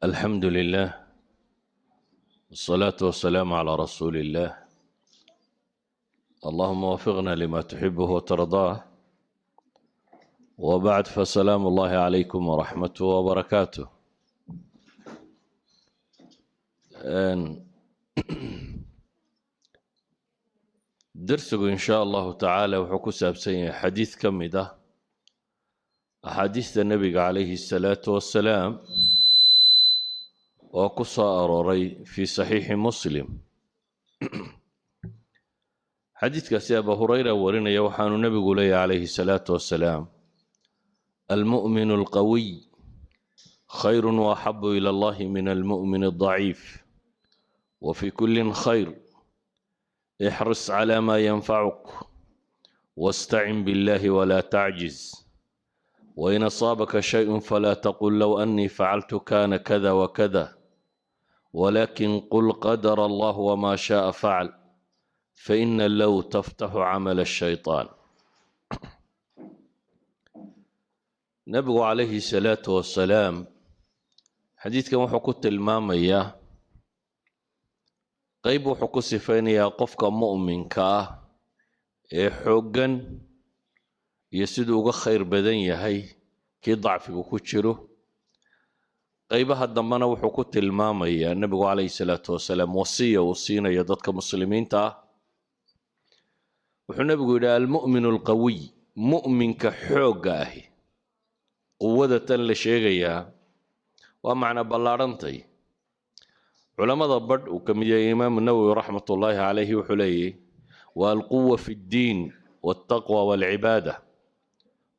الحمد لله والصلاة والسلام على رسول الله. اللهم وفقنا لما تحبه وترضاه، وبعد فسلام الله عليكم ورحمته وبركاته. درسكم إن شاء الله تعالى وحكو سابسين حديث كمدة أحاديث النبي عليه الصلاة والسلام وقصة أروري في صحيح مسلم. حديث كسي أبا هريرة ورنا يوحان النبي قولي عليه الصلاة والسلام: المؤمن القوي خير وأحب إلى الله من المؤمن الضعيف، وفي كل خير، احرص على ما ينفعك واستعن بالله ولا تعجز، وإن أصابك شيء فلا تقل لو أني فعلت كان كذا وكذا، ولكن قل قدر الله وما شاء فعل، فإن لو تفتح عمل الشيطان. نبي عليه الصلاة والسلام حديث كما حكوت المامية قيب حكو سفينيا قفك مؤمن كاه حقا يسدوغ خير بدن هي كي ضعفك كتشره. قيبها الضمانة وحكوت المامية النبي عليه الصلاة والسلام وصينا يددك مسلمين تا وحنا بيقول المؤمن القوي مؤمن كحوقه قوة لشيغيا ومعنى بلارنتي. علماء ضبط وكمية إمام النووي رحمة الله عليه وحليه والقوة في الدين والتقوى والعبادة.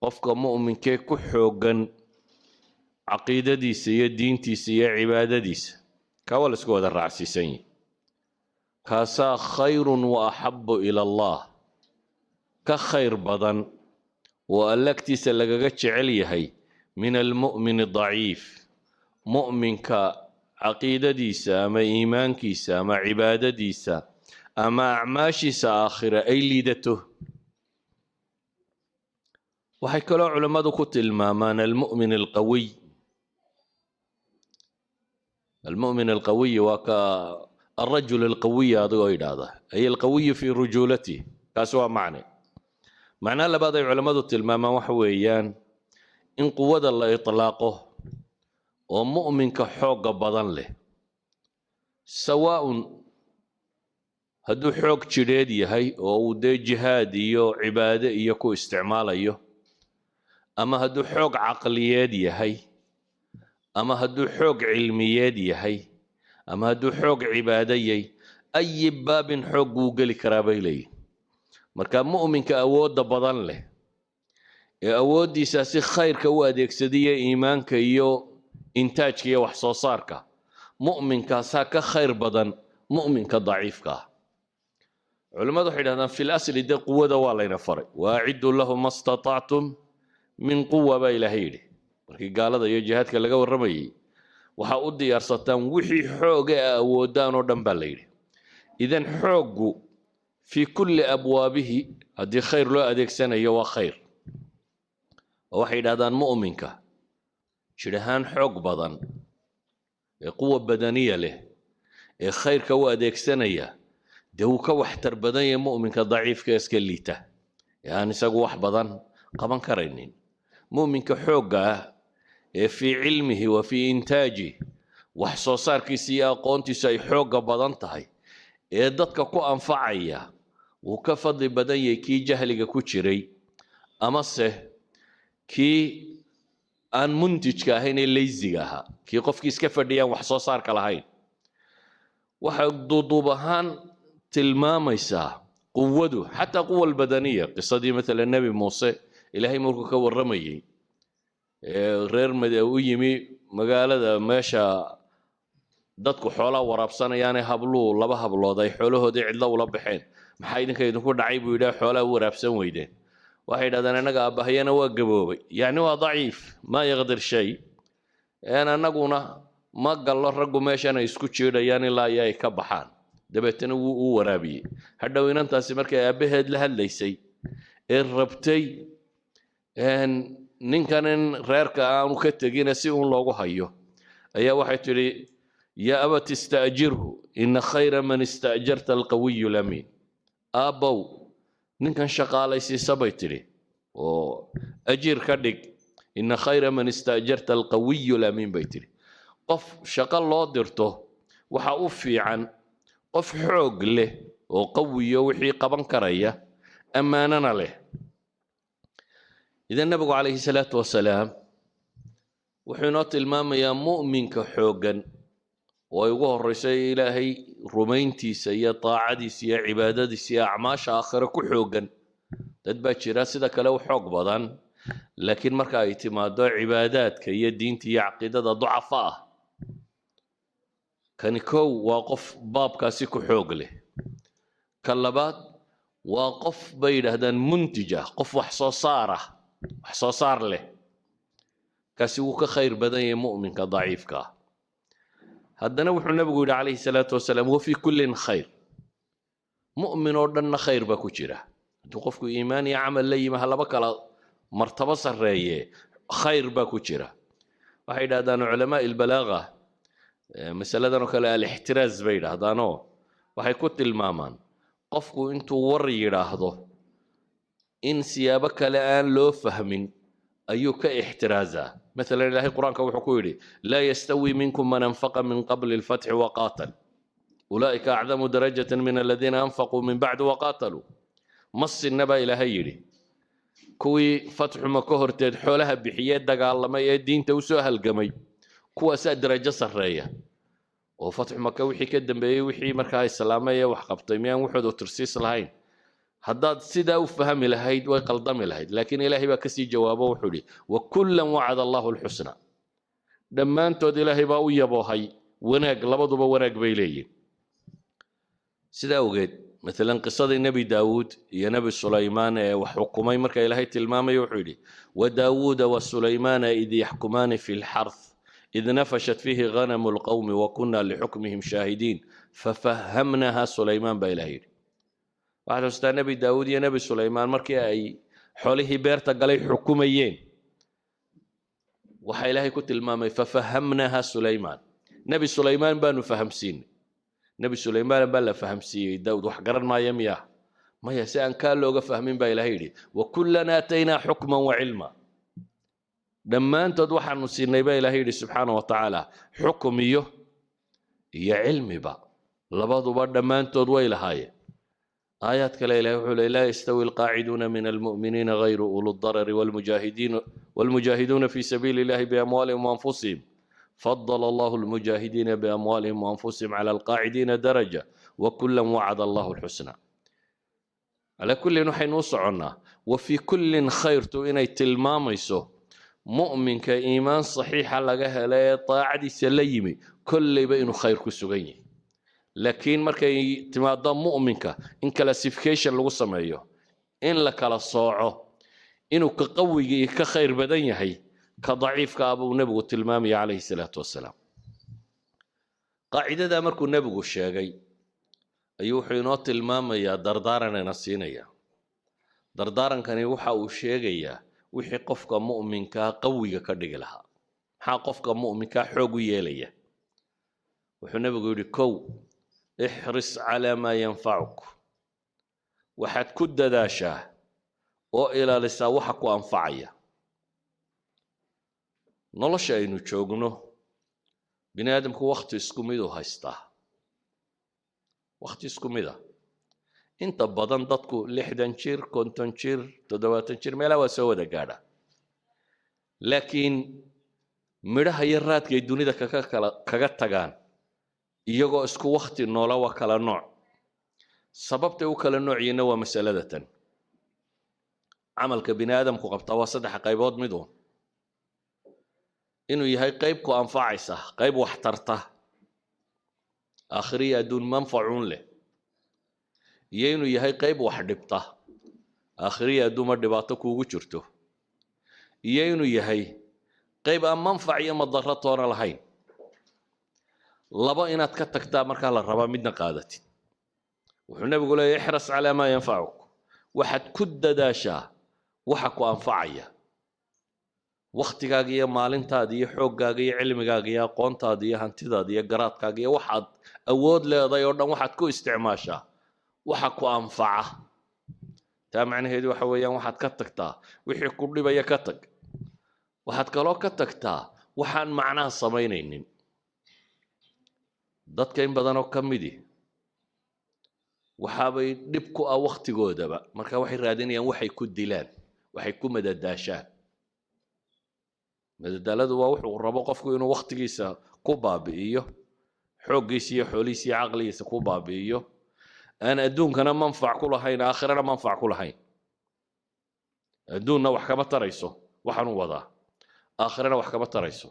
قفك مؤمن كي كحوقا عقيدة ديسية دين تيسية عبادة ديسية كاول اسكو الرعسي سيني كاسا خير وأحب إلى الله كخير بدن وألكتي سلقاقتش عليهي من المؤمن الضعيف. مؤمن كعقيدة ديسة أما إيمان كيسة أما عبادة ديسة أما أعماشيسة آخرة أي ليدته. وحيكلو علماء كت المامان المؤمن القوي. المؤمن القوي وكا الرجل القوي هذا أي القوي في رجولته كاسوا معناه لبعض علماء التلمامة وحويان إن قوة الله إطلاقه ومؤمن كحوق بدن له سواء هدو حوق جريدي هاي أو دي جهادي عبادة يكو استعمال أما هدو حوق عقليادي هاي أما هدو حوق علميادي هاي أما هدو حوق عبادي أي باب حوق وقل كرابي لي. marka mu'minka awoodda badan leh ee awooddiisa si khayrka u adeegsadiya iimaanka iyo intaajka iyo wax soo saarka mu'minkaasaa ka khayr badan mu'minka daciifka ah. culimmadu waxay yidhahdaan fil asli dee quwada waa layna faray waaciddu lahum ma statactum min quwa baa ilaahay yidhi markii gaalada iyo jihaadka laga warramayay waxaa u diyaarsataan wixii xooga a awoodaan oo dhan baa la yidhi. idan xooggu في كل أبوابه هذه خير لو أديك سنة يوا خير. وواحد هذا مؤمنك شرهان حق بدن قوة بدنية له خير كوا أديك سنة ده كوحتر بدنية مؤمنك ضعيف كاسكليته يعني سقوا واحد بدن قبل كرينين. مؤمنك حقه في علمه وفي إنتاجه وحصصار كيسيا قونتي سي حق بدن تهي dadka ku anfacaya wuu ka fadli badan yahay kii jahliga ku jiray amase kii aan muntijka ahayn ee laziga ahaa kii qofkii iska fadhiyaan wax soo saarka lahayn. waxay duuduub ahaan tilmaamaysaa quwadu xataa quwa albadaniya. qisadii matala nebi muuse ilaahay markuu ka warramayay reer u yimi magaalada meesha dadku xoolaha waraabsanayaanee habluu laba hablood ay xoolahoodii cidlo ula baxeen maxaa idinku dhacay buu yidhaha xoolaha u waraabsan weydeen. waxay yidhahdeen annaga aabahayana waa gaboobay yacni waa daciif maa yaqdir shay annaguna ma gallo raggu meeshan ay isku jiidhayaan ilaa iyo ay ka baxaan. dabeetana wuu u waraabiyey. hadhow inantaasi markay aabbaheed la hadlaysay ee rabtay ninkan in reerka aanu ka tegina si uun loogu hayo أيا واحد تري يا أبت استأجره إن خير من استأجرت القوي الأمين أبو نكن شقالي سي سبيتري وأجير كدك إن خير من استأجرت القوي الأمين بيتري قف شقال الله درته وحأوفي عن قف حوق له وقوي وحي قبن كريه أماننا له. إذا النبي عليه الصلاة والسلام وحينات المام يا مؤمن كحوقا ويقول رسي إلهي رمينتي سيا طاعدي سيا عبادتي سيا أعماش آخر كحوقا تدباتي راسدك لو حوق بدن لكن مركا اعتماد عبادات كي دينتي عقيدة ضعفاء كان كو واقف باب كاسي كحوق له كاللبات وقف بين هذا منتجة قف وحصاصار له كاسيوك خير بدن مؤمن كضعيف كا هذا نوح النبي عليه الصلاة والسلام وفي كل خير مؤمن ودنا خير بكوشرة توقفك إيمان يعمل لي مهلا بكلا مرتبة سرية خير بكوشرة واحد هذا علماء البلاغة مثلا كلا الاحتراز بين هذا نو وحيكون المامان قفكو انتو وري يراهضو إن سيابك الآن لو فهمين أيوك احترازا مثلا الله القرآن كوحكويري لا يستوي منكم من أنفق من قبل الفتح وقاتل أولئك أعظم درجة من الذين أنفقوا من بعد وقاتلوا مص النبا إلى هيري كوي فتح مكهر تد حولها بحيات دقا الله ما يدين توسوها القمي كوا سا درجة سرية وفتح مكة وحي كدن بي وحي مركاي السلامية وحقبطيميان وحد وترسيس لهين هداد سيدا وفهم لهيد ويقلدم لهيد لكن إلهي بكسي جوابه وحولي وكلا وعد الله الحسنى لما أنتو دي إلهي باوية بوهي وناق لبضو بوناق بيلي سيدا وقيد مثلا قصة النبي داود يا نبي سليمان وحكمي مركا إلهي تلمامي وحولي وداود وسليمان إذ يحكمان في الحرث إذ نفشت فيه غنم القوم وكنا لحكمهم شاهدين ففهمناها سليمان بإلهي واحد أستاذ نبي داود يا نبي سليمان مركي أي حوله بيرتا قالي حكوميين وحي إلهي كنت المامي ففهمناها سليمان نبي سليمان بانو فهم سين نبي سليمان بان فهم سي داود وحقرن ما يمياه ما يسأن كان لوغا فهمين بإلهي وكلنا آتينا حكما وعلما لما أنت دوحا نسيني بإلهي سبحانه وتعالى حكميه هي علمي با لبضو بعد ما أنت دوي لهاي آيات كلا لا يستوي القاعدون من المؤمنين غير أولو الضرر والمجاهدون في سبيل الله بأموالهم وأنفسهم فضل الله المجاهدين بأموالهم وأنفسهم على القاعدين درجة وكلا وعد الله الحسنى على كل نحن نوصعنا وفي كل خير إني تلماميسو مؤمن كإيمان صحيح لغاها لا طاعدي سليمي كل بين خير كسوغيني لكن markay timaado mu'minka in classification lagu sameeyo in la kala sooco inuu ka qawiga iyo ka khayr badan yahay ka daciifka abu nabigu tilmaamay alayhi salatu wasalaam qaacidada markuu nabigu sheegay ayuu wuxuu inoo tilmaamayaa dardaaranana siinaya dardaarankani waxa uu sheegayaa wixii qofka mu'minka qawiga ka dhigi lahaa maxaa qofka mu'minka xoog u yeelaya wuxuu nabigu yiri kow احرص على ما ينفعك وحد كد داشا وإلى لسا وحك وأنفعيا نلش أي نشوغنو بني آدم كو وقت اسكميدو هايستا وقت اسكميدا انت بدن دادكو لحدنشير كونتنشير تدواتنشير ميلا وسوى دا قادا لكن ميرها يرات كي دوني دا كاكتاقان iyagoo isku waqti noola waa kala nooc sababta uu kala noociyna waa mas'aladatan amalka bini aadamku qabta waa saddex qaybood mid oo inuu yahay qayb ku anfacaysa qayb wax tarta akhriya dun manfacuun leh iyo inuu yahay qayb wax dhibta akhriya duma dhibaato kuugu jirto iyo inuu yahay qayb aan manfac iyo madaro toona lahayn laba inaad ka tagtaa marka la raba midna qaadatid wuxuu nabigu leeyahay ihras ala ma yanfa'uk waxad ku dadaashaa waxa ku anfacaya waqtigaaga iyo maalintaada iyo xooggaaga iyo cilmigaaga iyo aqoontaada iyo hantidaada iyo garaadkaaga iyo waxaad awood leedahay oo dhan waxaad ku isticmaashaa waxa ku anfaca. taa macnaheedu waxa weeyaan waxaad ka tagtaa wixii ku dhibaya ka tag. waxaad kaloo ka tagtaa waxaan macnaha samaynaynin. dadka in badanoo ka midi waxaabay dhib ku ah waqtigoodaba, marka waxay raadinayaan waxay ku dilaan, waxay ku madadaashaan. madadaaladu waa wuxuu rabo qofku inuu waqtigiisa ku baabi'iyo, xooggiisa iyo xoolihiisa iyo caqligiisa ku baabi'iyo, aan adduunkana manfac ku lahayn aakhirana manfac ku lahayn. adduunna wax kama tarayso waxaanu wadaa, aakhirana wax kama tarayso.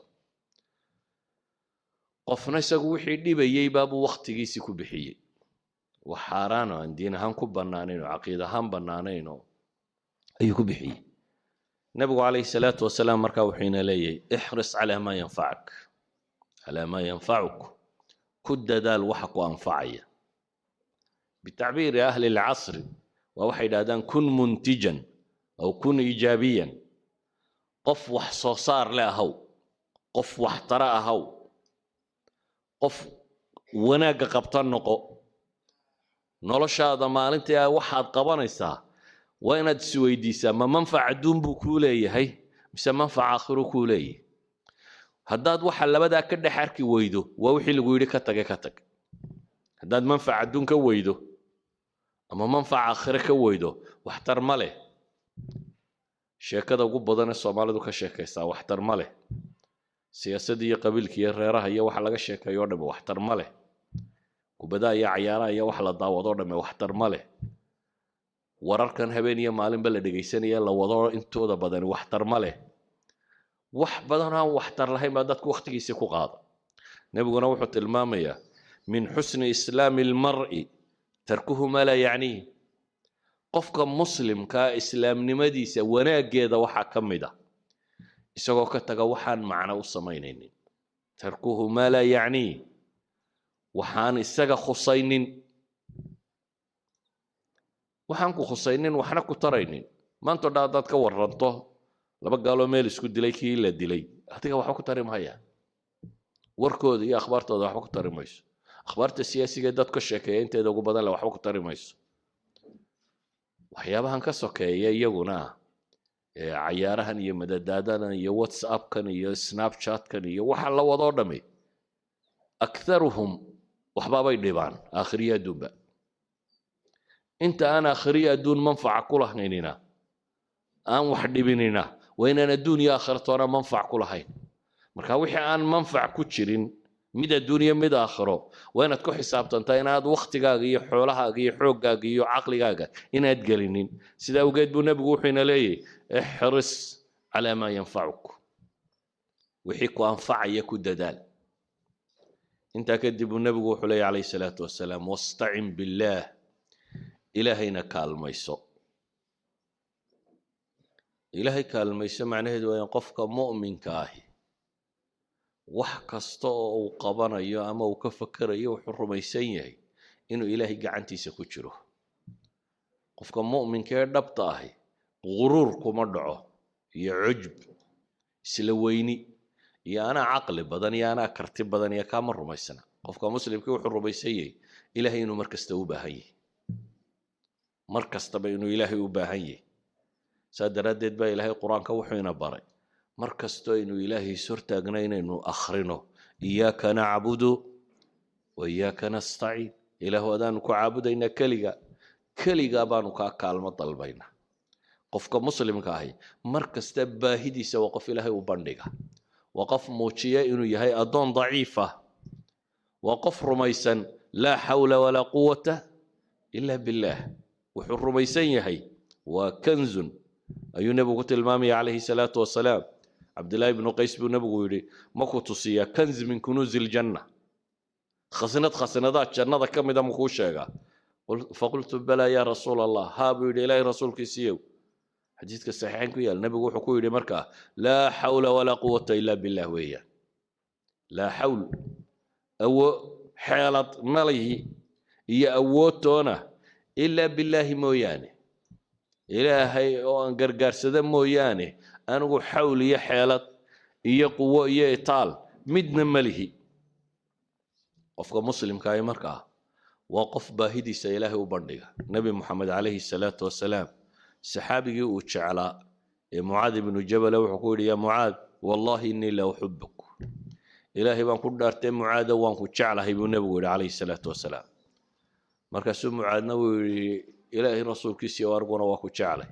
qofna isagu wixii dhibayay baabuu waqtigiisii ku bixiyey wax xaaraan oo aan diin ahaan ku bannaanayn oo caqiid ahaan bannaanayn oo ayuu ku bixiyey. nabigu calayhi salaatu wasalaam markaa wuxuu ina leeyahay ixris calaa maa yanfacak, calaa maa yanfacuk, ku dadaal waxa ku anfacaya. bitacbiiri ahli lcasri waa waxay yidhahdaan kun muntijan aw kun iijaabiyan, qof wax soo saar le ahaw, qof wax tara ahaw, qof wanaagga qabta noqo. noloshaada maalintii waxaad qabanaysaa waa inaad isweydiisaa ma manfac adduun buu kuu leeyahay mise manfac aakhiro kuu leeyahay. haddaad waxa labadaa ka dhex arki weydo waa wixii lagu yidhi ka tage ka tag. haddaad manfac adduun ka weydo ama manfac aakhiro ka weydo waxtar ma leh. sheekada ugu badan ee soomaalidu ka sheekaysaa waxtar ma leh. siyaasadda iyo qabiilka iyo reeraha iyo waxa laga sheekeeyo o dhamme waxtar ma leh. kubadaha iyo cayaaraha iyo wax la daawado dhamme waxtar ma leh. wararkan habeen iyo maalinba la dhegaysanaya la wado intooda badani waxtar ma leh. wax badan aan waxtar lahayn baa dadku waqtigiisii ku qaada. nebiguna wuxuu tilmaamayaa min xusni islaami almar'i tarkuhu maa laa yacniih. qofka muslimkaa islaamnimadiisa wanaaggeeda waxaa ka mid ah isagoo ka taga waxaan macno u samaynaynin. tarkuhu maa laa yacniih, waxaan isaga khusaynin. waxaan ku khusaynin waxna ku taraynin. maanta dha haddaad ka waranto laba gaaloo meel isku dilay kii la dilay, adiga waxba ku tari mahaya. warkooda iyo akhbaartooda waxba ku tari mayso. akhbaarta siyaasiga dad ka sheekeeya inteeda ugu badan le waxba ku tari mayso. waxyaabahan ka sokeeya iyaguna cayaarahan iyo madadaadadan iyo whatsappkan iyo snapchatkan iyo waxa la wadoo dhami akharuhum waxbaabay dhibaan aakhiriya adduunba. inta aan aakhiriya adduun manfaca ku lahaynina aan wax dhibinina waa inaan adduun iyo aakhiratoona manfac ku lahayn. marka wixii aan manfac ku jirin mid adduun iyo mid aakhiro waa inaad ku xisaabtantaa inaad waqtigaaga iyo xoolahaaga iyo xooggaaga iyo caqligaaga inaad gelinin. sidaa awgeed buu nebigu wuxuu ina leeyahay ixris calaa maa yanfacuk, wixii ku anfacaya ku dadaal. intaa kadib buu nebigu wuxuu leeyahy calayhi salaatu wasalaam wastacin billaah, ilaahayna kaalmayso. ilaahay kaalmayso macnaheedu waa in qofka mu'minka ahi wax kasta oo uu qabanayo ama uu ka fakerayo wuxuu rumaysan yahay inuu ilaahay gacantiisa ku jiro. qofka mu'minka ee dhabta ahi quruur kuma dhaco iyo cujb, isla weyni iyo anaa caqli badan iyo anaa karti badan iyo kaama rumaysana. qofka muslimkii wuxuu rumaysan yahay ilaahay inuu mar kasta u baahan yahay, mar kastaba inuu ilaahay u baahan yahay. saa daraaddeed baa ilaahay qur-aanka wuxuu ina baray mar kastoo inuu ilaahay ishortaagna inaynu akhrino iyaaka nacbudu wa iyaaka nastaciin. ilaahu adaanu ku caabudaynaa keligaa baanu kaa kaalmo dalbaynaa. qofka muslimka ahi mar kasta baahidiisa waa qof ilaahay u bandhiga, waa qof muujiya inuu yahay addoon daciifa, waa qof rumaysan laa xawla walaa quwata ila billaah. wuxuu rumaysan yahay waa kanzun ayuu nebigu ku tilmaamaya calayhi salaatu wasalaam. cabdillaahi ibnu qays buu nebigu yidhi ma ku tusiyaa kanz min kunuuzi iljanna, khasnadaha jannada ka mida makuu sheegaa? faqultu balaa yaa rasuula allah, haa buu yidhi ilaahay rasuulkiisiiyow. xadiidka saxiixayn ku yaal nebigu wuxuu ku yidhi markaa laa xawla walaa quwata ila billah weeyaan. laa xawl xeelad malihi iyo awoodtoona ilaa billaahi mooyaane, ilaahay oo aan gargaarsada mooyaane anigu xawl iyo xeelad iyo quwo iyo itaal midna ma lihi qofka muslimka ah markaa waa qof baahidiisa ilaahay u bandhiga nabi maxamed calayhi salaatu wasalaam saxaabigii uu jeclaa ee mucaad ibnu jabal wuxuu ku yidhi yaa mucaad wallahi innii la uxibuk ilaahay baan ku dhaartay mucaada waan ku jeclahay buu nebigu yidhi calayhi salaatu wasalaam markaasuu mucaadna wuu yidhi ilaahay rasuulkiisii oo arguna waa ku jeclay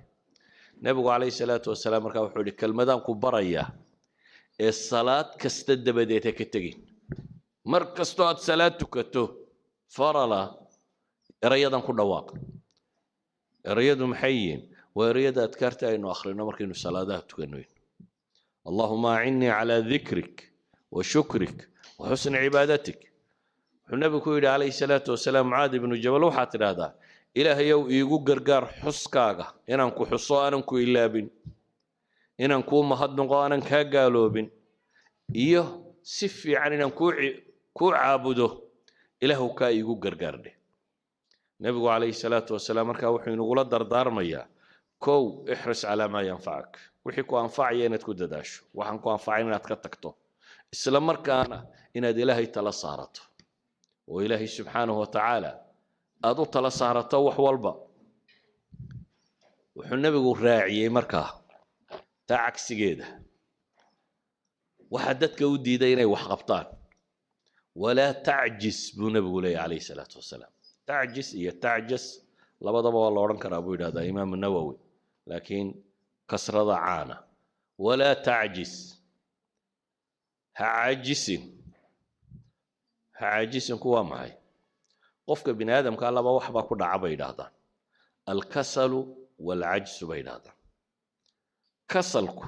nebigu calayhi salaatu wasalaam markaa wuxuu yidhi kelmadaan ku barayaa ee salaad kasta dabadeed ha ka tegin mar kastoo aad salaad tukato farala erayadan ku dhawaaq erayadu maxay yihiin waa erayada adkaarta aynu akhrino markaynu salaadaha tukanoyn allahuma acinnii calaa dikrik wa shukrik wa xusni cibaadatik wuxuu nebigu ku yidhi calayhi salaatu wasalaam mucaad ibnu jabal waxaad tidhaahdaa ilaahayow iigu gargaar xuskaaga inaan ku xuso aanan ku ilaabin inaan kuu mahadnaqo aanan kaa gaaloobin iyo si fiican inaan kuu caabudo ilaahu kaa iigu gargaardhe nebigu calayhi salaatu wasalaam markaa wuxuu inagula dardaarmayaa kow ixris calaa maa yanfacak wixii ku anfacaya inaad ku dadaasho waxaan ku anfacayn inaad ka tagto isla markaana inaad ilaahay tala saarato oo ilaahay subxaanahu watacaala aad u tala saarato wax walba wuxuu nebigu raaciyey markaa taa cagsigeeda waxaa dadka u diiday inay wax qabtaan walaa tacjis buu nebigu leeyahy calayhi salaatu wasalaam tacjis iyo tacjas labadaba waa la odhan karaa buu yidhahdaa imaamu nawowi laakiin kasrada caana walaa tacjis ha caajisinku waa maxay qofka bini aadamka laba wax baa ku dhaca bay yidhaahdaan alkasalu waalcajsu bay yidhaahdaan kasalku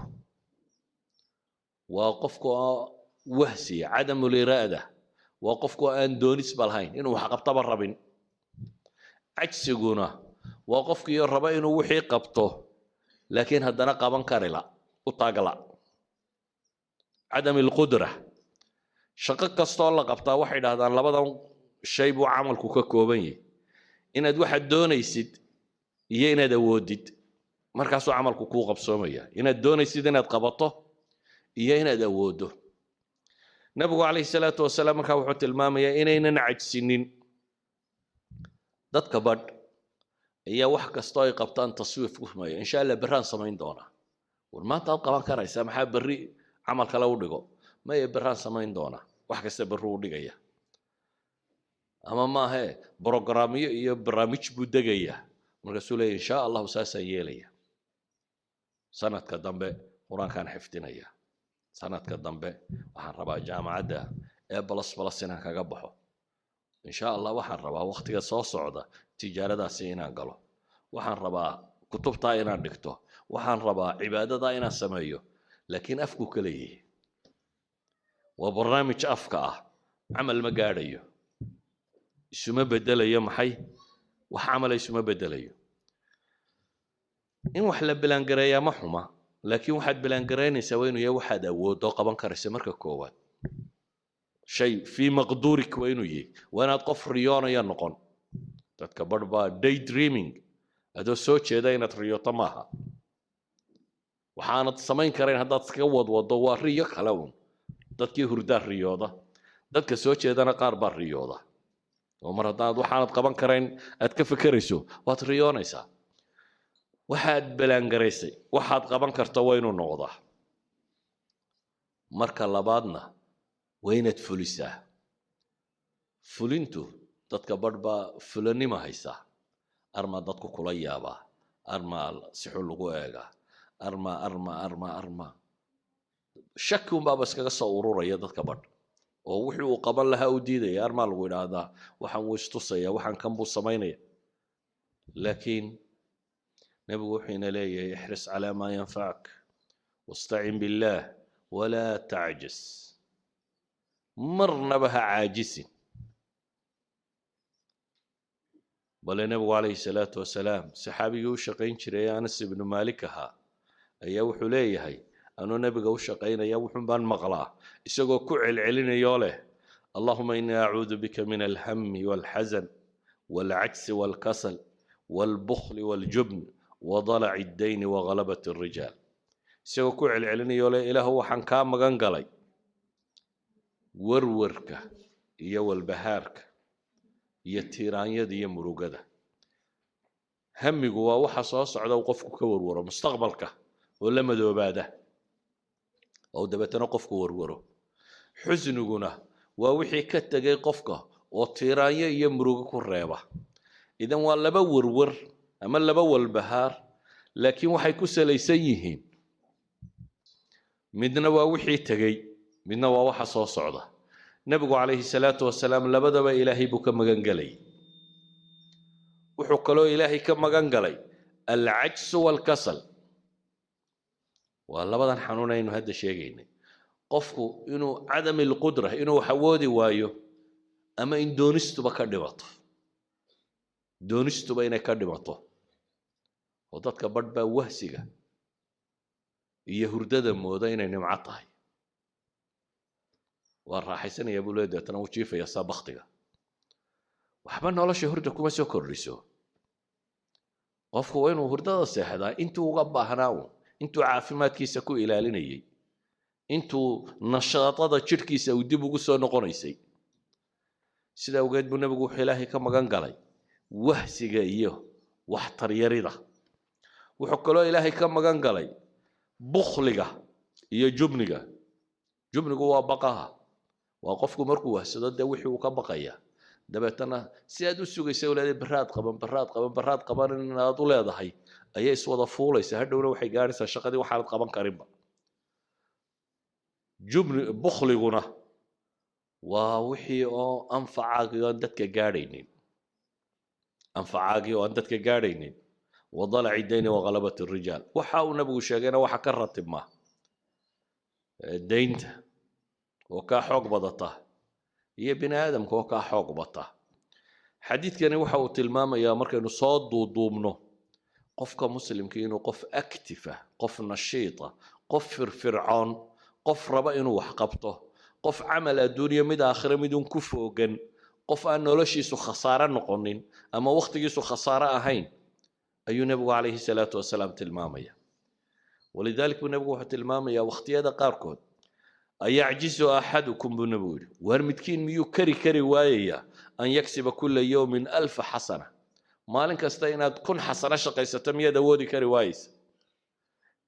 waa qofku wahsiya cadamuliraada waa qofku aan doonisba lahayn inuu wax qabtaba rabin cajsiguna waa qofkiiyo raba inuu wixii qabto laakiin haddana qaban karila u taagla cadam alqudra shaqo kastoo la qabtaa waxay yidhaahdaan labadan shay buu camalku ka kooban yahay inaad waxaad doonaysid iyo inaad awoodid markaasuu camalku kuu qabsoomaya inaad doonaysid inaad qabato iyo inaad awooddo nabigu calayhi salaatu wasalaam markaa wuxuu tilmaamayaa inaynan cajsinin dadka badh ayaa wax kastoo ay qabtaan taswiif ku sameeya insha allah berraan samayn doonaa war maanta aad qaban karaysaa maxaa berri camal kale u dhigo maya berraan samayn doonaa wax kasta berru u dhigaya ama maahe brogramyo iyo barnaamij buu degayaa markaasuu leeya insha allahu saasaan yeelaya sanadka dambe qur-aankaan xifdinaya sanadka dambe waxaan rabaa jaamacadda ee balas inaan kaga baxo insha allah waxaan rabaa waqtiga soo socda tijaaradaasi inaan galo waxaan rabaa kutubtaa inaan dhigto waxaan rabaa cibaadadaa inaan sameeyo laakiin afku ka leeyahay waa barnaamij afka ah camal ma gaadhayo isuma bedelayo maxay wax camala isuma bedelayo in wax la bilaangareeyaa ma xuma laakiin waxaad bilaangaraynaysaa waa inuu yahay waxaad awooddo qaban karaysa marka koowaad shay fii maqduurik waa inuu yahay waa inaad qof riyoonaya noqon dadka badh baa day dreaming adoo soo jeeda inaad riyooto maaha waxaanad samayn karayn haddaad iskaga wadwado waa riyo kale un dadkii hurdaa riyooda dadka soo jeedana qaar baa riyooda oo mar haddaad waxaanad qaban karayn aad ka fekerayso waad riyoonaysaa waxaad balaangaraysay waxaad qaban karto waa inuu noqdaa marka labaadna waa inaad fulisaa fulintu dadka badh baa fulanima haysaa armaa dadku kula yaabaa armaa si xun lagu eegaa arma shaki unbaaba iskaga soo ururaya dadka badh oo wixii uu qaban lahaa u diidaya armaa lagu idhaahdaa waxaan wuu istusaya waxaan kan buu samaynaya laakiin nebigu wuxuu ina leeyahay ixris calaa maa yanfacak wastacin billaah walaa tacjis marnaba ha caajisin bale nebigu calayhi salaatu wasalaam saxaabigii u shaqayn jiray anas ibnu maalik ahaa ayaa wuxuu leeyahay anuu nebiga u shaqaynaya wuxuun baan maqlaa isagoo ku celcelinayoo leh allahuma inii acuudu bika min alhami waalxasan waalcajsi waalkasal waalbukhli waaljubn wadalaci addayni waghalabati alrijaal isagoo ku celcelinayo le ilaahu waxaan kaa magan galay warwarka iyo walbahaarka iyo tiiraanyada iyo murugada. hamigu waa waxa soo socda uu qofku ka warwaro mustaqbalka oo la madoobaada oo dabeetana qofku warwaro. xusniguna waa wixii ka tagay qofka oo tiiraanyo iyo murugo ku reeba. idan waa laba warwar ama laba walbahaar, laakiin waxay ku salaysan yihiin midna waa wixii tagay, midna waa waxa soo socda. nabigu calayhi salaatu wasalaam labadaba ilaahay buu ka magan galay. wuxuu kaloo ilaahay ka magan galay alcajsu walkasal. waa labadan xanuun aynu hadda sheegaynay. qofku inuu cadami lqudra, inuu wax awoodi waayo, ama in doonistuba ka dhimato. doonistuba inay ka dhimato. oo dadka badh baa wahsiga iyo hurdada mooda inay nimco tahay. waa raaxaysanaya buu leeyahay, deetana wuu jiifaya saa baktiga. waxba nolosha hurda kuma soo kordhiso. qofku waa inuu hurdada seexdaa intuu uga baahnaa uun, intuu caafimaadkiisa ku ilaalinayay, intuu nashaadada jidhkiisa uu dib ugu soo noqonaysay. sidaa awgeed buu nebigu wuxuu ilaahay ka magan galay wahsiga iyo waxtaryarida. wuxuu kaloo ilaahay ka magan galay bukhliga iyo jubniga. jubnigu waa baqaha. waa qofku markuu wahsado dee wixii uu ka baqaya, dabeetana si aad u sugaysa leedahay baraad qaban inaad u leedahay ayay iswada fuulaysa. hadhowna waxay gaaraysaa shaqadii waxaanad qaban karinba. bukhliguna waa wixii oo anfacaagii oo aan dadka gaadhaynin. anfacaagii oo aan dadka gaadhaynin. wadalaci dayni wagalabat rijaal. waxa uu nabigu sheegayna waxa ka ratibma daynta oo kaa xoog badata iyo bini aadamka oo kaa xoog bata. xadiidkani waxa uu tilmaamayaa markaynu soo duuduubno qofka muslimka inuu qof active, qof nashiita, qof firfircoon, qof raba inuu wax qabto, qof camal adduunyo mid aakhira midun ku foogan, qof aan noloshiisu khasaare noqonin ama waqtigiisu khasaare ahayn ayuu nabigu calayhi salaatu wasalaam tilmaamaya. walidaalika buu nabigu wuxuu tilmaamayaa waqtiyada qaarkood ayacjizu axadukum buu nabigu yidhi, waar midkiin miyuu kari waayaya an yaksiba kula yawmin 1000 xasana. maalin kasta inaad 1000 xasano shaqaysato miyaad awoodi kari waayeysa?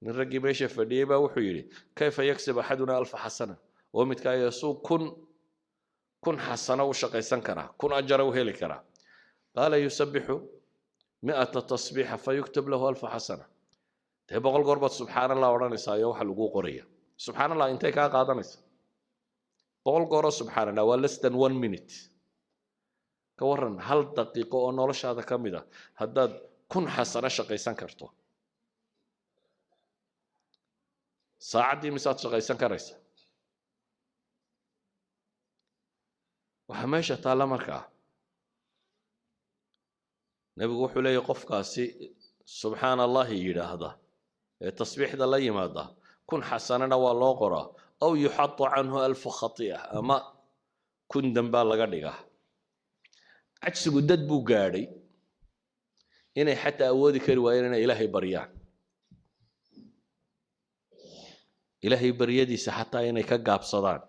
nin raggii meesha fadhiyey baa wuxuu yidhi kayfa yaksib axaduna 1000 xasana. oo midkaa yasuu 1000 xasano u shaqaysan karaa, 1000 ajara u heli karaa. qaala yusabixu 100 tasbiixa fayuktub lahu 1000 xasana. dee 100 goor baad subxaan allah odhanaysaa iyo waxa laguu qoraya. subxaan allah intay kaa qaadanaysa? 100 gooroo subxaan allah waa less than 1 minute. ka waran 1 daqiiqo oo noloshaada ka mid ah haddaad 1000 xasano shaqaysan karto. saacaddii misaad shaqaysan karaysa? waxaa meesha taalla markaa nebigu wuxuu leeyahy qofkaasi subxaan allahi yidhaahda ee tasbiixda la yimaada 1000 xasanana waa loo qoraa, aw yuxatu canhu 1000 khati'a, ama 1000 dambaa laga dhigaa. cajsigu dad buu gaadhay inay xataa awoodi kari waayeen inay ilaahay baryaan. ilaahay baryadiisa xataa inay ka gaabsadaan.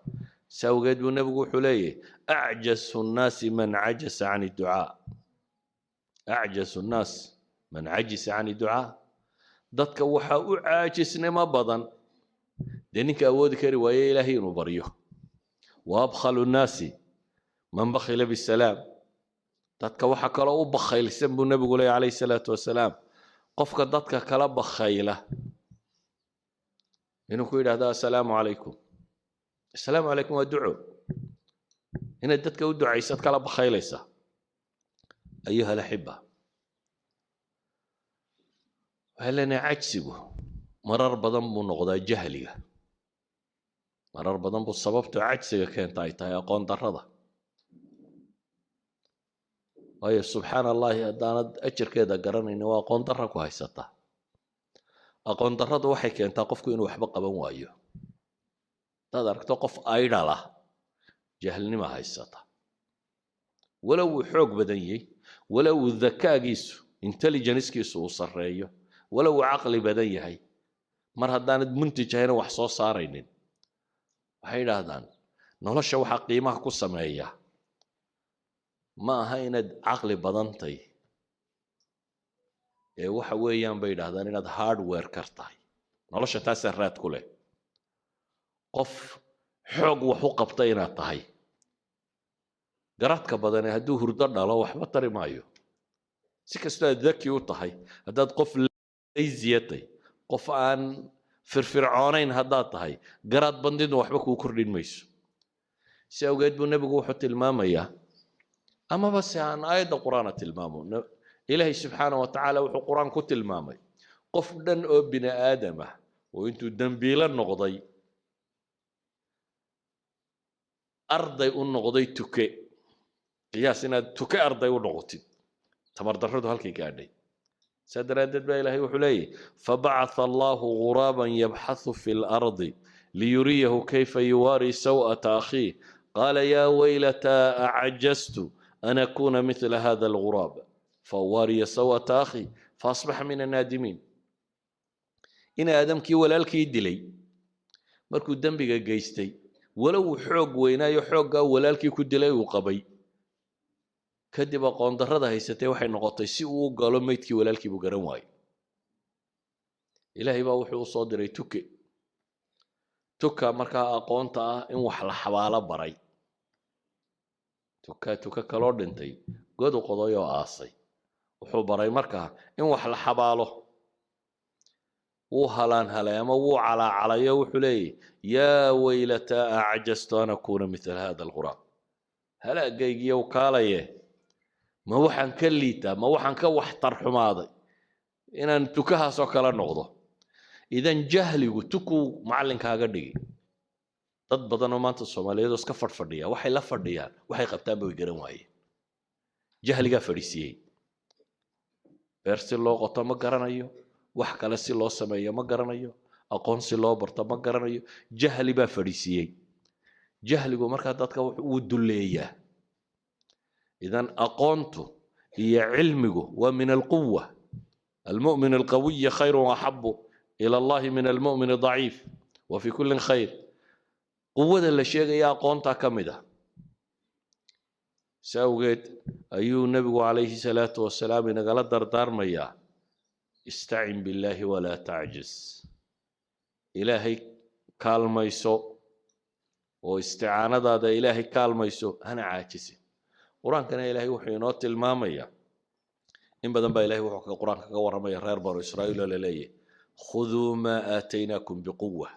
si awgeed buu nebigu wuxuu leeyahy acjasu nnaasi man cajasa can idducaa. acjasu nnaas man cajisa can idducaa. dadka waxaa u caajisnimo badan dee ninka awoodi kari waaye ilaahay inuu baryo. wa abkhalu nnaasi man bakhila bisalaam. dadka waxa kaloo u bakhaylsan buu nebigu leeyahy calayhi salaatu wasalaam qofka dadka kala bakhayla inuu ku yidhaahdo assalaamu calaykum. assalaamu calaykum waa duco. inaad dadka u ducaysad kala bakhaylaysa. ayuha alaxiba, waxaa leenahay cajsigu marar badan buu noqdaa jahliga. marar badan buu sababta cajsiga keenta ay tahay aqoon darrada. waayo subxaan allahi haddaanad ajarkeeda garanaynin waa aqoon darra ku haysata. aqoon darradu waxay keentaa qofku inuu waxba qaban waayo. hadaad aragto qof aydhal ah jahlnima haysata, walow uu xoog badan yahay, walow uu dakaagiisu intelligencekiisu uu sarreeyo, walow uu caqli badan yahay, mar haddaanad muntij ahayna wax soo saaraynin waxay yidhaahdaan nolosha waxaa qiimaha ku sameeya ma aha inaad caqli badantay ee waxa weeyaan bay yidhaahdaan inaad hardware kar tahay nolosha taasaa raad ku leh qof xoog wax u qabta inaad tahay garadka badane hadduu hurdo dhalo waxba tari maayo si kastoo aad daki u tahay haddaad qof laysiyatay qof aan firfircoonayn haddaad tahay garaad bandidna waxba kuu kordhin mayso si awgeed buu nebigu wuxuu tilmaamayaa amaba se aan aayadda qur-aana tilmaamo ilaahay subxaana wa tacaala wuxuu qur-aan ku tilmaamay qof dhan oo bini aadam ah oo intuu dembiilo noqday arday u noqday tuke qiyaas inaad tuke arday u noqotid tamar darradu halkay gaadhay saa daraaddeed baa ilaahay wuxuu leeyahy fabacatha allahu ghuraaban yabxathu fi lardi liyuriyahu kayfa yuwaari saw'ata akhiih qaala yaa waylataa acajaztu an akuuna mithla hada alguraab fawaariya saw'ata akhii faasbaxa min annaadimiin in aadamkii walaalkii dilay markuu dembiga geystay walow uu xoog weynaayo xooggaa walaalkii ku dilay uu qabay kadib aqoon darrada haysatay waxay noqotay si uu u galo meydkii walaalkii buu garan waayey ilaahay baa wuxuu u soo diray tuka markaa aqoonta ah in wax la xabaalo baray tuka kaloo dhintay god u qoday oo aasay wuxuu baray markaa in wax la xabaalo wuu halaanhalay ama wuu calaacalayo wuxuu leeyahy yaa waylataa acjaztu an akuuna mithla hada alguraab halaagaygiiyow kaalaye ma waxaan ka liitaa ma waxaan ka waxtar xumaaday inaan tukahaasoo kala noqdo idan jahligu tukuu macallinkaaga dhigi dad badan oo maanta soomaaliyeed oo iska fadhiya waxay la fadhiyaan waxay qabtaanba way garan waayeen jahligaa fadhiisiiyey beer si loo qoto ma garanayo wax kale si loo sameeyo ma garanayo aqoon si loo barto ma garanayo jahli baa fadhiisiiyey jahligu markaa dadka wuu duleeyaa idan aqoontu iyo cilmigu waa min alquwa almu'min alqawiy khayru axabu ila allahi min almu'min daciif wa fi kullin khayr quwada la sheegaya aqoontaa ka mid ah si awgeed ayuu nebigu calayhi salaatu wasalaam inagala dardaarmayaa istacin billaahi walaa tacjiz ilaahay kaalmayso oo isticaanadaada ilaahay kaalmayso hana caajisin qur-aankana ilaahay wuxuu inoo tilmaamayaa in badan baa ilahay wuxuu qur-aanka ka warramaya reer banu israa'iil oo la leeyahay khuduu maa aataynaakum biquwa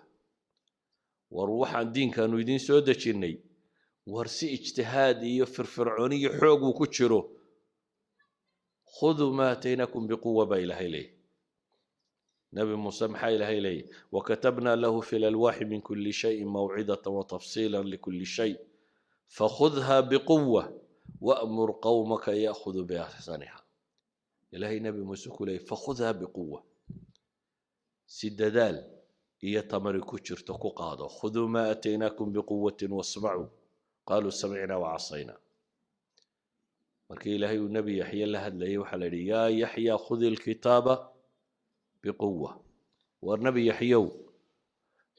war waxaan diinkaanu idiin soo dejinnay war si ijtihaad iyo firfircooni iyo xoog uu ku jiro khuduu maa aataynaakum biquwa baa ilaahay leeyahy نبي موسى محا إلهي لي وكتبنا له في الألواح من كل شيء موعظة وتفصيلا لكل شيء فخذها بقوة وأمر قومك يأخذ بأحسنها إلهي نبي موسى كلي فخذها بقوة سددال يتمر كتشر تقاضى خذوا ما أتيناكم بقوة واسمعوا قالوا سمعنا وعصينا مركي إلهي والنبي يحيى لهد لي وحلالي يا يحيى خذ الكتاب بقوة والنبي يحيو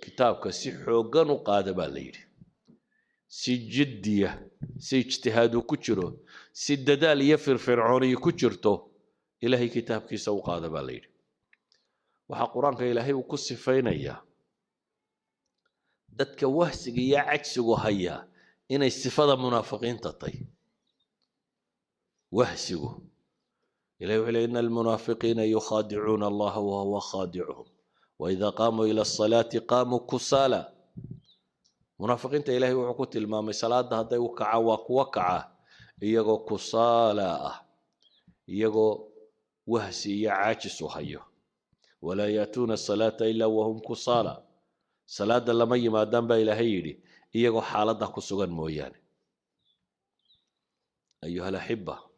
كتابك سي حوغان وقادة بالليل سي جدية سي اجتهاد كتشرو سي الددال يفر فرعوني كتشرتو إلهي كتابك سو قادة بالليل وحا قرآنك إلهي وكسي فينيا دادك وهسك يا عكسك هيا إن استفادة منافقين تطي وهسك إلهي إن المنافقين يخادعون الله وهو خادعهم وإذا قاموا إلى الصلاة قاموا كسالى منافقين إلهي وعكوت المامي صلاة هذا وكعا وكوكعا إيغو كسالى إيغو وهسي يعاجس هيو ولا يأتون الصلاة إلا وهم كسالى صلاة لما يما دنبا إلهي إيغو حالة كسوغان مويان أيها الأحبة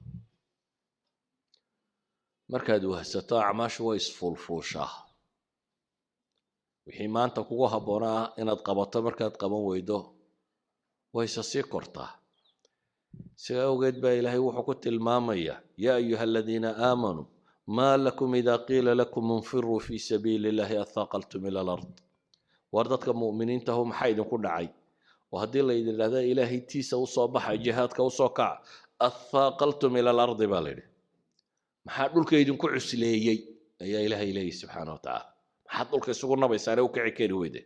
markaad wahsato acmaashu way isfuulfuushaa wixii maanta kugu habboonaa inaad qabato markaad qaban weydo wayse sii kortaa sidaa awgeed baa ilaahay wuxuu ku tilmaamayaa yaa ayuha aladiina aamanuu ما لكم إذا قيل لكم انفروا في سبيل الله أثاقلتم إلى الأرض وردتك مؤمنين تهم حيد كل عي وهدي الله إذا هذا إلهي تيسا وصباح جهادك وصوكع أثاقلتم إلى الأرض بالله ما حد كيدن كعسليي يا إلهي إلهي سبحانه وتعالى ما حد كسرنا بيساره وكعكير ويده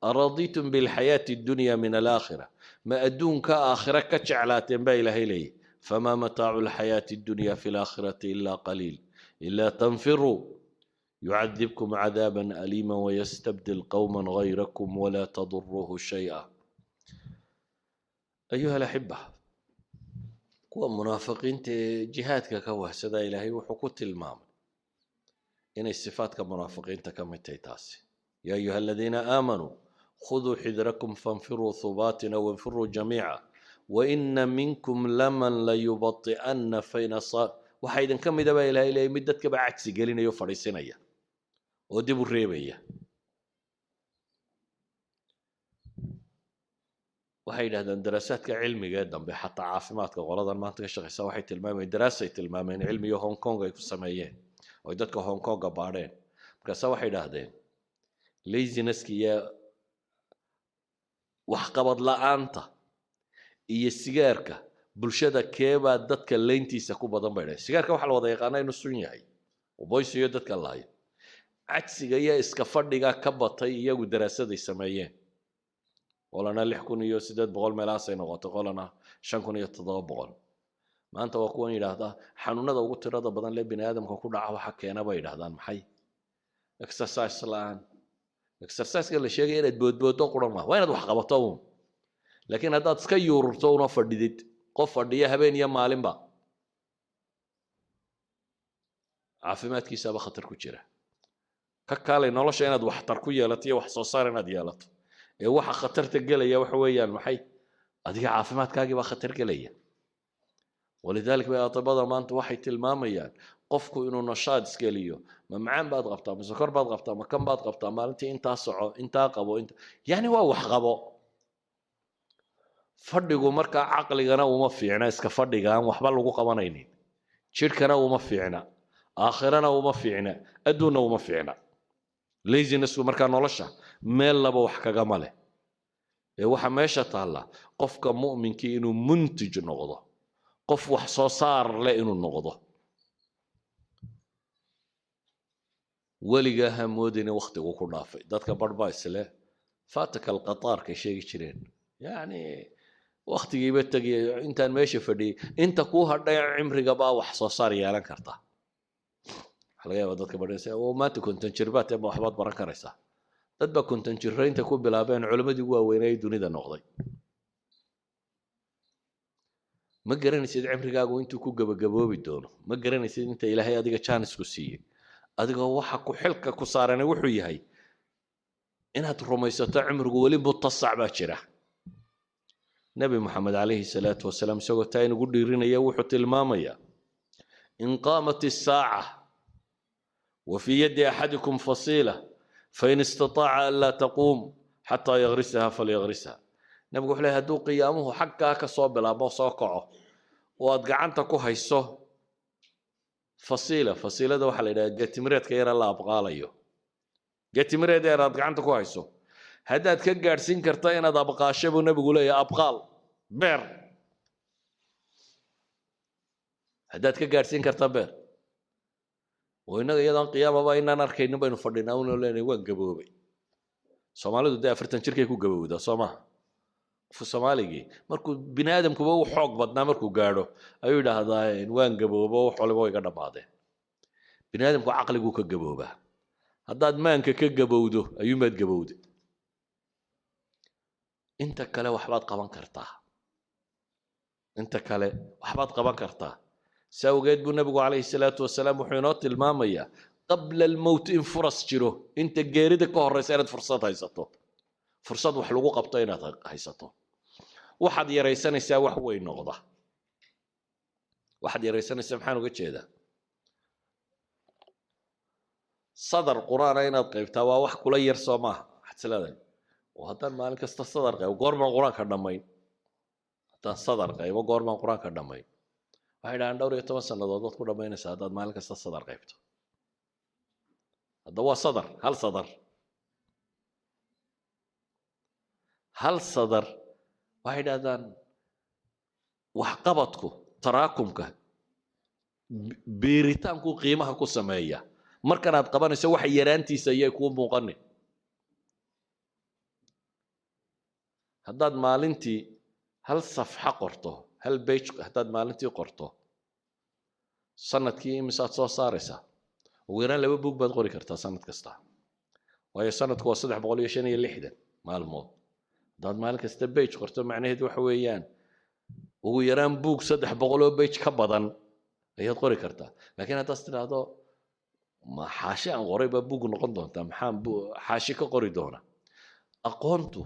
أرضيتم بالحياة الدنيا من الآخرة ما أدون كآخرة كشعلات بإلهي إلهي فما متاع الحياة الدنيا في الآخرة إلا قليل إلا تنفروا يعذبكم عذابا أليما ويستبدل قوما غيركم ولا تضروه شيئا أيها الأحبة كوا منافقين جهادك كوه سدا إلهي وحكوت المام إن الصفات كمنافقين تكمتي تاسي يا أيها الذين آمنوا خذوا حذركم فانفروا ثبات أو انفروا جميعا وإن منكم لمن ليبطئن فين صار وحيدا كم إذا إلهي مدتك بعكس قالين يفرسين ودبوا الريبية waxay yidhahdeen daraasaadka cilmiga ee dambe xataa caafimaadka qoladan maanta ka shaqeysa waxay tilmaamayeen daraasay tilmaameen cilmiga Hong Kong ay ku sameeyeen oo dadka Hong Kong baadheen markaas waxay yidhahdeen laziness-ka iyo wax qabad la'aanta iyo sigaarka bulshada keeba dadka leyntiisa ku badan bay dhahay sigaarka waxa la wada yaqaanaa inuu sun yahay oo boysiyo dadka laayo cagsiga iyo iska fadhiga ka batay iyagu daraasaday sameeyeen qolana 6,800 meelaasay noqotay qolana 5,700 maanta waa kuwan yiraahdaa xanuunada ugu tirada badan ee bini'aadamka ku dhaca waxa keena bay yiraahdaan maxay exercise laan exercise-ka la sheegay inaad boodboodo quran ma waa inaad wax qabato laakiin haddaad iska yuurto una fadhidid qof fadhiya habeen iyo maalinba caafimaadkiisa ba khatar ku jira ka kale nolosha inaad wax tar ku yeelato wax soo saar inaad yeelato ee waxa khatarta galaya waxa weeyaan maxay adiga caafimaadkaaga ba khatar galaya ولذلك بقى طبعا ما انت waxay tilmaamayaan qofku inuu nashaad iskaliyo ma macaan baad qabtaa ma sokor baad qabtaa ma kan baad qabtaa maalintii inta soco inta qabo inta yani waa wax qabo fadhigu marka aqligana uma fiicna iska fadhigaan waxba lagu qabanaynin jirkana uma fiicna aakhirana uma fiicna adduuna uma fiicna laziness marka nolosha meel laba wax kaga male ee waxa meesha taala qofka mu'minki inuu muntij noqdo qof wax soo saar leh inuu noqdo waliga hamoodina waqtigu ku dhaafay dadka barba isle faataka alqatar ka sheegi jireen yani waqtigiiba tagay intaan meesha fadhiyay inta ku hadhay cimriga baa wax soo saar yeelan karta laga yaabo dadka badheysay oo maanta konton jirbaad ama waxbaad baran karaysaa dad ba konton jirreynta ku bilaabeen culimadii ugu waaweynay dunida noqday ma garanaysid cimrigaagu intuu ku gabagaboobi doono ma garanaysid inta ilaahay adiga chance ku siiyay adiga waxa ku xilka ku saaran wuxuu yahay inaad rumaysato cimrigu wali mutasac baa jira nabi maxamed alayhi salaatu wasalaam isagoo taa inagu dhiirinaya wuxuu tilmaamaya in qaamat as-saa'a وفي يد أحدكم فصيلة فإن استطاع ألا تقوم حتى يغرسها فليغرسها نبغى عليه هدو قيامه حقا كصوب لا بصاقعه وأدقعنت كوهيسه فصيلة ده وحلا إذا جت مريت كير الله أبغى ليه جت مريت إذا أدقعنت كوهيسه هذا تكجر سينكرتين هذا أبغى شبه نبغى له يا أبغال بير هذا تكجر سينكرتا بير وإننا أيضا قيامة بيننا نركين بين فردنا ونلين وين جبوبي سومالي ده أفرتن شركة كو جبوب ده سوما في الصومالي مركو بني آدم كبوا حق بدنا مركو قارو أيوة ده هذا وين جبوبه وحول بوي قدام بعضه بني آدم كو عقل كو كجبوبه هذا ما إنك كجبوده أيوة ما تجبوده أنت كلا وحبات قبان كرتاه أنت كلا وحبات قبان كرتاه سوجد بالنبي عليه الصلاة والسلام وحينات المامية قبل الموت إن فرص جرو أنت جاردك كهرسانة فرصات هيسطو فرصات وحلقوا قبطينة هيسطو واحد يريسان يساوي حوي النقضة واحد يريسان سبحانه قد شيء ده صدر قرآن أين قيبتها وح كل يرسمه حتى لا وهذا المالك استصدر قيب وقرب القرآن كردمين حتى صدر قيب وقرب القرآن كردمين waxay dhahan dhowr iyo 10 sanadood dad ku dhameynaysa hadaad maalin kasta sadar qaybto هذا هو صدر هل صدر واحد هذا waxqabadku taraakumka beeritaanku qiimaha ku sameeya markan aad qabanayso wax yaraantiisa ayay ku muuqanay haddaad maalintii hal safxa qorto hal page haddaad maalintii qorto sanadkii imisaad soo saaraysaa ugu yaraan 2 buug baad qori kartaa sanad kasta waayo sanadku waa 365 maalmood haddaad maalin kasta page qorto macnaheedu waxa weeyaan ugu yaraan buug 300 page ka badan ayaad qori kartaa laakiin haddaad tiraahdo ma xaashi aan qoray baa buug noqon doontaa maxaan xaashi ka qori doona aqoontu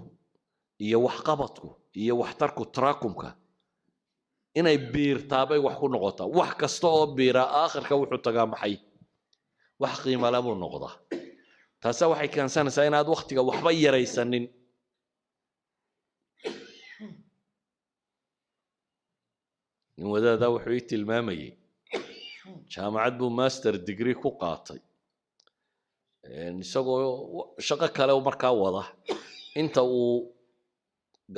iyo waxqabadku iyo waxtarku taraakumka inay biirtaabay wax ku noqotaa wax kasta oo biira aakhirka wuxuu tagaa maxay wax qiimo leh buu noqdaa taasa waxay keensanaysaa inaad waqtiga waxba yaraysanin in wadaada wuxuu ii tilmaamayay jaamacad buu master degree ku qaatay isagoo shaqo kale markaa wada inta uu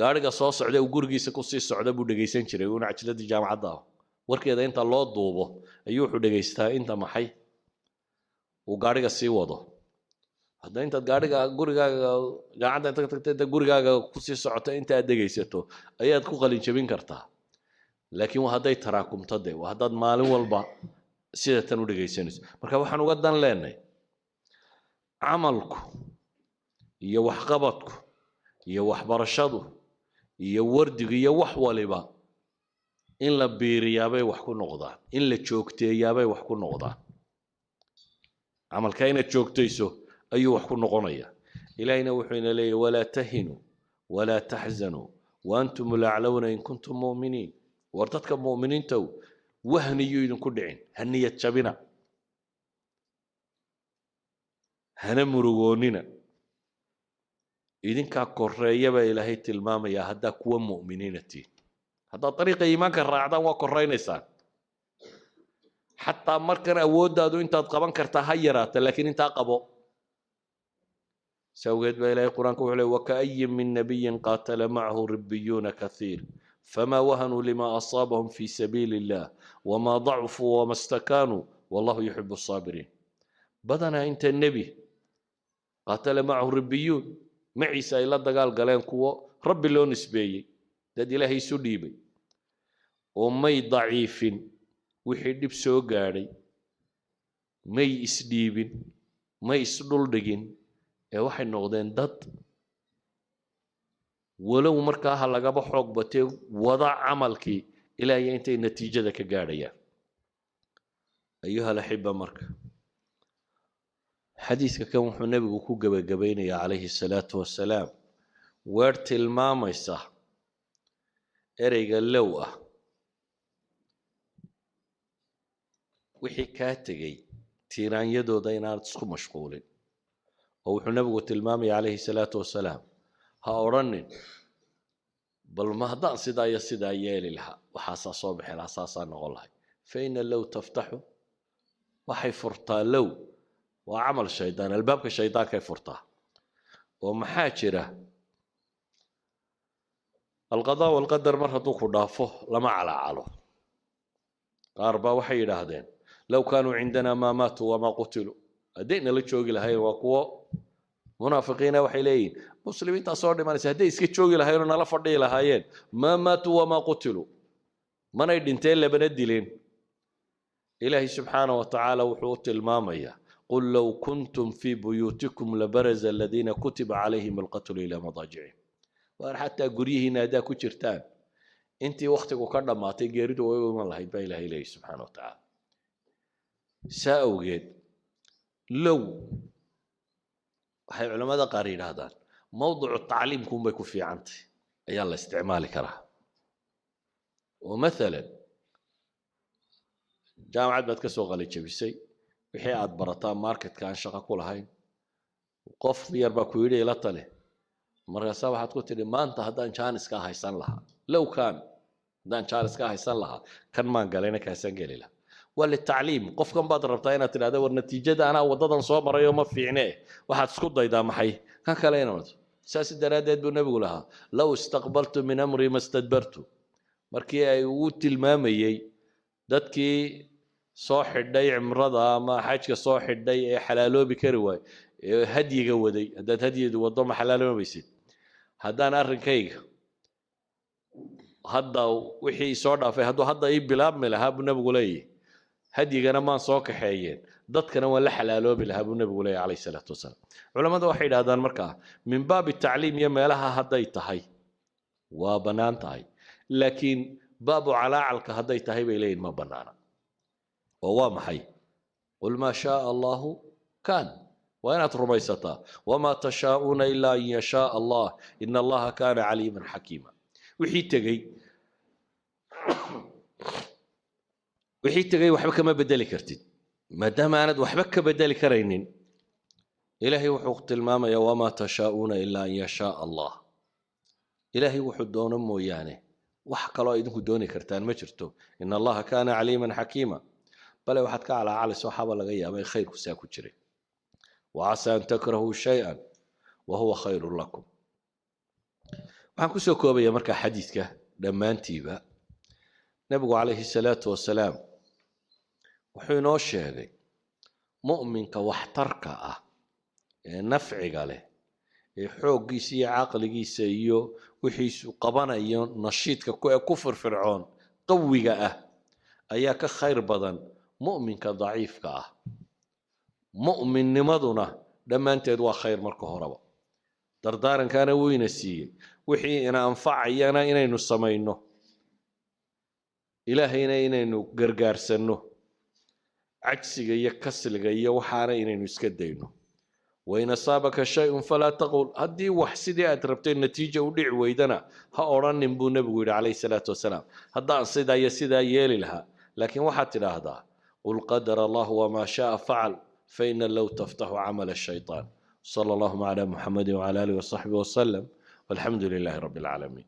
gaariga soo socday uu gurigiisa ku sii socda buu dhageysan jiray una cajiladii jaamacadda warkeeda inta loo duubo ayuu wuxuu dhageystaa inta maxay uu gaariga sii wado hadda inta gaariga gurigaaga jaamacadda inta tagtay gurigaaga ku sii socota inta aad dhageysato ayaad ku qalin jabin kartaa laakiin waa hadday taraakumto de waa haddaad maalin walba sida tan u dhageysanayso marka waxaan uga dan leenahay camalku iyo waxqabadku iyo waxbarashadu iyo wardigu iyo wax waliba in la biiriyaabay wax ku noqdaan in la joogteeyaabay wax ku noqdaan camalka inaad joogtayso ayuu wax ku noqonaya ilaahina wuxuu ina leeyahay walaa tahinu walaa taxzanu waantum laclawna in kuntum mu'miniin war dadka mu'miniinta wahniyo idinku dhicin haniyad jabina hana murugoonina idinkaa koreeyaba ilaahay tilmaamaya haddaa kuwa mu'miniinatiin haddaad dariiqa iimaanka raacdaan waa koreynaysaan xataa markan awooddaadu intaad qaban kartaa ha yaraata laakiin intaa qabo sawgeed baa ilaahay qur-aanka wuxuu leeyahay waka'ayin min nabiyin qaatala macahu ribbiyuuna kathiir فما وهنوا لما أصابهم في سبيل الله وما ضعفوا وما استكانوا والله يحب الصابرين بدنا أنت النبي قاتل معه الربيون معي سايلا دقال قالين كوا ربي لو نسبي داد إلهي سليبي ومي ضعيف وحيد بسو قاري مي إسديب مي إسدول دقين وحي نغدين داد ولو markaa lagaba xoog batay wada amalkii ilaa intay natiijada ka gaarayaan ayuha alahibba marka xadiiska kan wuxuu nabigu ku gabagabeynaya calayhi salaatu wasalaam weer tilmaamaysa ereyga low ah wixii kaa tegay tiiraanyadooda inaad isku mashquulin oo wuxuu nabigu tilmaamaya calayhi salaatu wasalaam ha oranin bal ma haddaan sidaa iyo sidaa yeeli lahaa waxaasaa soo bixi lahaa saasaa noqon lahay fa ina low taftaxu waxay furtaa low waa camal shaydaan albaabka shaydaankay furtaa oo maxaa jira alqadaa walqadar mar hadduu ku dhaafo lama calaacalo qaar baa waxay yidhaahdeen low kaanuu cindanaa maa maatuu wamaa qutiluu haddayna la joogi lahayn waa kuwo منافقين waxay leeyihiin muslimiinta soo dhimanaysa haday iska joogi lahaayeen nala fadhiyi lahaayeen ma maatu wama qutilu manay dhinteen labana dileen ilaahi subhanahu wa ta'ala wuxuu tilmaamaya qul law kuntum fi buyutikum labaraza alladhina kutiba alayhim alqatl ila madaji'ihim war hatta guryihiina hada ku jirtaan intii waqtigu ka dhamaatay geeridu way iman lahayd ba ilaahi subhanahu wa ta'ala saawgeed low waxay culimada qaar yiraahdaan mawduucu tacliimku bay ku fiicantay ayaa la isticmaali karaa oo maalan jaamacad baad ka soo qalin jabisay wixii aad barataa marketka aan shaqo ku lahayn qof yar baa ku yidhi ila tale markaasa waxaad ku tidhi maanta haddaan jaanis ka haysan lahaa low kaan haddaan jaanis ka haysan lahaa kan maan galayna kaasaan geli lahaa وللتعليم قف كم بعد ربطين هذا والنتيجة أنا وضدا صومر يوم في عناه واحد سكوت ضيدا محي كان كلينا ساس الدرادات بالنبي لها لو استقبلت من أمري ما استدبرت مركي أيوت المامي دتكي صاح الدي عمرضا ما حاجة صاح الدي حلالو بكروي هدي جودي هدات هدي وضم حلالو ما بيصير هذا أنا أركيك هذا وحي صورة في هذا بلاب ملها بالنبي ليه هدينا ما صوك حيين ضدكنا ولا حلالو بالها بالنبي ليه عليه الصلاة والسلام علماء واحد هذا المركع من باب التعليم يما لها هديتهاي وبنانتهاي لكن باب علاعلك هديتهاي بيلين ما بنانا وهو محي قل ما شاء الله كان وين رميستا وما تشاءون إلا أن يشاء الله إن الله كان عليما حكيما وحي تجي wixii tagay waxba kama bedeli kartid maadaama aanad waxba ka bedeli karaynin ilaahay wuxuu tilmaamayaa wama tashaa'una illa an yasha Allah ilaahay wuxuu doono mooyaane wax kale oo idinku dooni kartaan ma jirto in Allah kaana aliman hakima bal waxaad ka calaacalay saxaaba laga yaabay khayrku saa ku jiray wa asa an takrahu shay'an wa huwa khayrun lakum waxaan ku soo koobaya marka xadiiska dhamaantiiba nabigu calayhi salaatu wasalaam wuxuu inoo sheegay mu'minka waxtarka ah ee nafciga leh ee xooggiisa iyo caqligiisa iyo wixiisu qabanayo nashiidka ku firfircoon qawiga ah ayaa ka khayr badan mu'minka daciifka ah mu'minnimaduna dhammaanteed waa khayr marka horeba dardaarankaana weyna siiyey wixii ina anfacayana inaynu samayno ilaahayna inaynu gargaarsanno cajsiga iyo kasliga iyo waxaana inaynu iska dayno wain asaabaka shay'un falaa taqul haddii wax sidii aad rabtay natiija u dhici weydana ha odhanin buu nebigu yidhi calayhi salaatu wasalaam haddaan sidaa iyo sidaa yeeli lahaa laakiin waxaad tidhaahdaa qul qadara allahu wamaa shaaa facal faina low taftaxu camala ashaytaan sala allahuma calaa muxamedin wacala aalihi wasaxbihi wasalam walxamdu lilaahi rabbi alcaalamiin